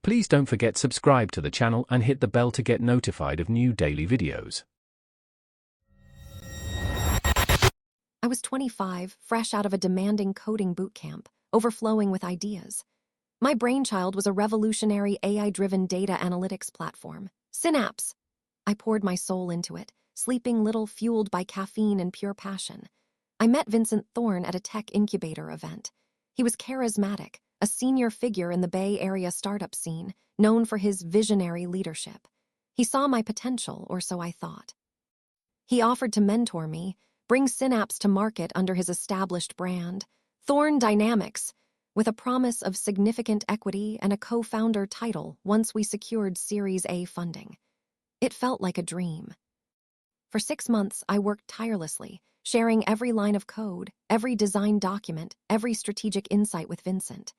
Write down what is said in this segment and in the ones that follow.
Please don't forget subscribe to the channel and hit the bell to get notified of new daily videos. I was 25, fresh out of a demanding coding boot camp, overflowing with ideas. My brainchild was a revolutionary AI-driven data analytics platform, Synapse. I poured my soul into it, sleeping little, fueled by caffeine and pure passion. I met Vincent Thorne at a tech incubator event. He was charismatic, a senior figure in the Bay Area startup scene, known for his visionary leadership. He saw my potential, or so I thought. He offered to mentor me, bring Synapse to market under his established brand, Thorne Dynamics, with a promise of significant equity and a co-founder title once we secured Series A funding. It felt like a dream. For 6 months, I worked tirelessly, sharing every line of code, every design document, every strategic insight with Vincent.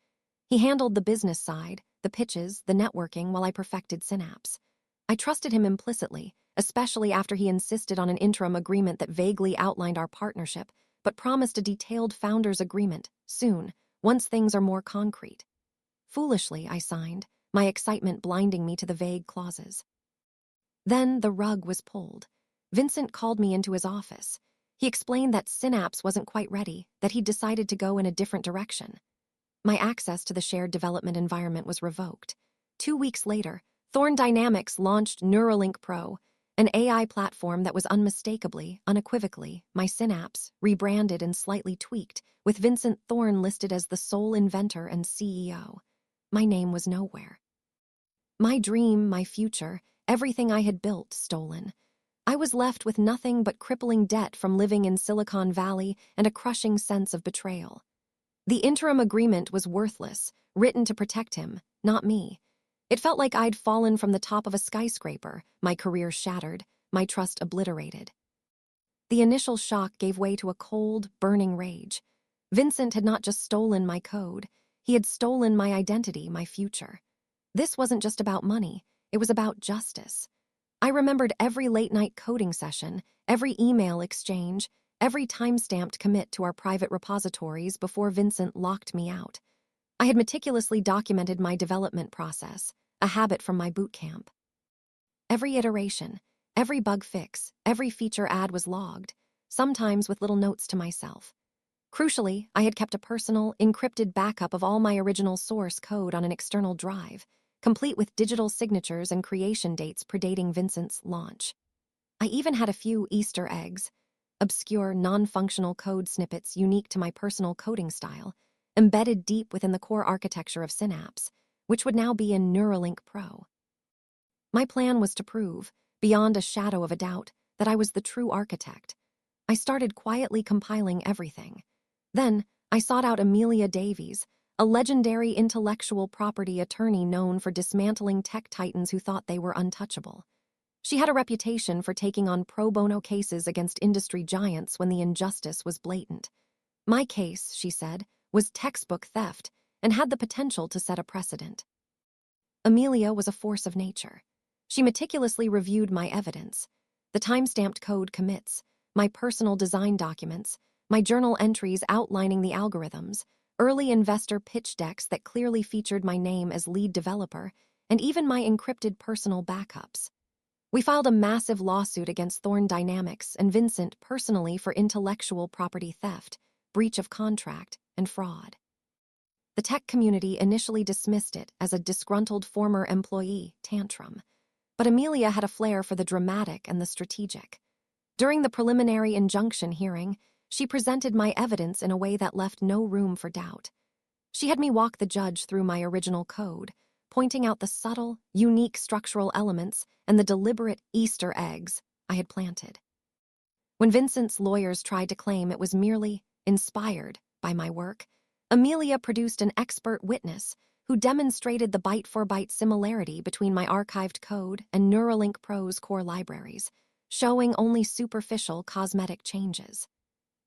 He handled the business side, the pitches, the networking, while I perfected Synapse. I trusted him implicitly, especially after he insisted on an interim agreement that vaguely outlined our partnership, but promised a detailed founder's agreement, soon, once things are more concrete. Foolishly, I signed, my excitement blinding me to the vague clauses. Then the rug was pulled. Vincent called me into his office. He explained that Synapse wasn't quite ready, that he'd decided to go in a different direction. My access to the shared development environment was revoked. 2 weeks later, Thorne Dynamics launched Neuralink Pro, an AI platform that was unmistakably, unequivocally, my Synapse, rebranded and slightly tweaked, with Vincent Thorne listed as the sole inventor and CEO. My name was nowhere. My dream, my future, everything I had built, stolen. I was left with nothing but crippling debt from living in Silicon Valley and a crushing sense of betrayal. The interim agreement was worthless, written to protect him, not me. It felt like I'd fallen from the top of a skyscraper, my career shattered, my trust obliterated. The initial shock gave way to a cold, burning rage. Vincent had not just stolen my code, he had stolen my identity, my future. This wasn't just about money, it was about justice. I remembered every late-night coding session, every email exchange, every time-stamped commit to our private repositories before Vincent locked me out. I had meticulously documented my development process, a habit from my boot camp. Every iteration, every bug fix, every feature add was logged, sometimes with little notes to myself. Crucially, I had kept a personal, encrypted backup of all my original source code on an external drive, complete with digital signatures and creation dates predating Vincent's launch. I even had a few Easter eggs, obscure, non-functional code snippets unique to my personal coding style, embedded deep within the core architecture of Synapse, which would now be in Neuralink Pro. My plan was to prove, beyond a shadow of a doubt, that I was the true architect. I started quietly compiling everything. Then, I sought out Amelia Davies, a legendary intellectual property attorney known for dismantling tech titans who thought they were untouchable. She had a reputation for taking on pro bono cases against industry giants when the injustice was blatant. My case, she said, was textbook theft and had the potential to set a precedent. Amelia was a force of nature. She meticulously reviewed my evidence, the time-stamped code commits, my personal design documents, my journal entries outlining the algorithms, early investor pitch decks that clearly featured my name as lead developer, and even my encrypted personal backups. We filed a massive lawsuit against Thorne Dynamics and Vincent personally for intellectual property theft, breach of contract, and fraud. The tech community initially dismissed it as a disgruntled former employee tantrum, but Amelia had a flair for the dramatic and the strategic. During the preliminary injunction hearing, she presented my evidence in a way that left no room for doubt. She had me walk the judge through my original code, pointing out the subtle, unique structural elements and the deliberate Easter eggs I had planted. When Vincent's lawyers tried to claim it was merely inspired by my work, Amelia produced an expert witness who demonstrated the byte-for-byte similarity between my archived code and Neuralink Pro's core libraries, showing only superficial cosmetic changes.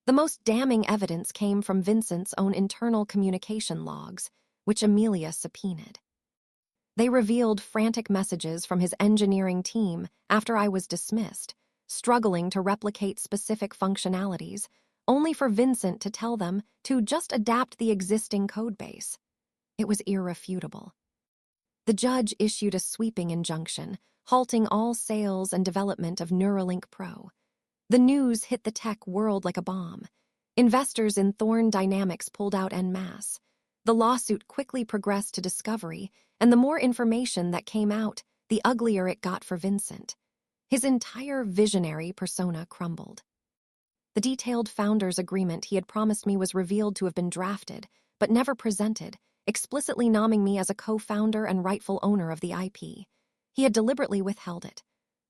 The most damning evidence came from Vincent's own internal communication logs, which Amelia subpoenaed. They revealed frantic messages from his engineering team after I was dismissed, struggling to replicate specific functionalities, only for Vincent to tell them to just adapt the existing codebase. It was irrefutable. The judge issued a sweeping injunction, halting all sales and development of Neuralink Pro. The news hit the tech world like a bomb. Investors in Thorn Dynamics pulled out en masse. The lawsuit quickly progressed to discovery, and the more information that came out, the uglier it got for Vincent. His entire visionary persona crumbled. The detailed founder's agreement he had promised me was revealed to have been drafted, but never presented, explicitly naming me as a co-founder and rightful owner of the IP. He had deliberately withheld it.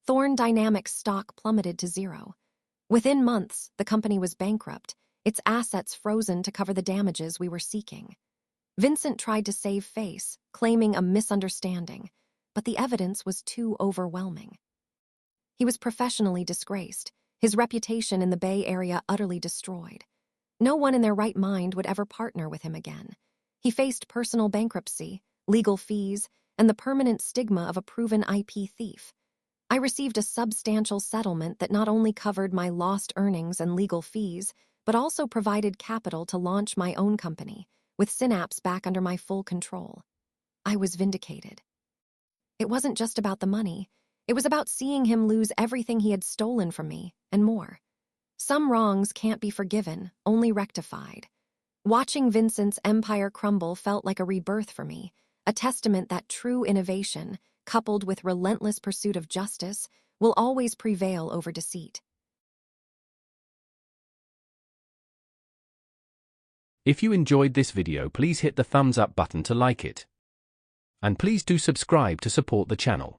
Thorn Dynamics stock plummeted to zero. Within months, the company was bankrupt, its assets frozen to cover the damages we were seeking. Vincent tried to save face, claiming a misunderstanding, but the evidence was too overwhelming. He was professionally disgraced, his reputation in the Bay Area utterly destroyed. No one in their right mind would ever partner with him again. He faced personal bankruptcy, legal fees, and the permanent stigma of a proven IP thief. I received a substantial settlement that not only covered my lost earnings and legal fees, but also provided capital to launch my own company, with Synapse back under my full control. I was vindicated. It wasn't just about the money. It was about seeing him lose everything he had stolen from me, and more. Some wrongs can't be forgiven, only rectified. Watching Vincent's empire crumble felt like a rebirth for me, a testament that true innovation, coupled with relentless pursuit of justice, will always prevail over deceit. If you enjoyed this video, please hit the thumbs up button to like it. And please do subscribe to support the channel.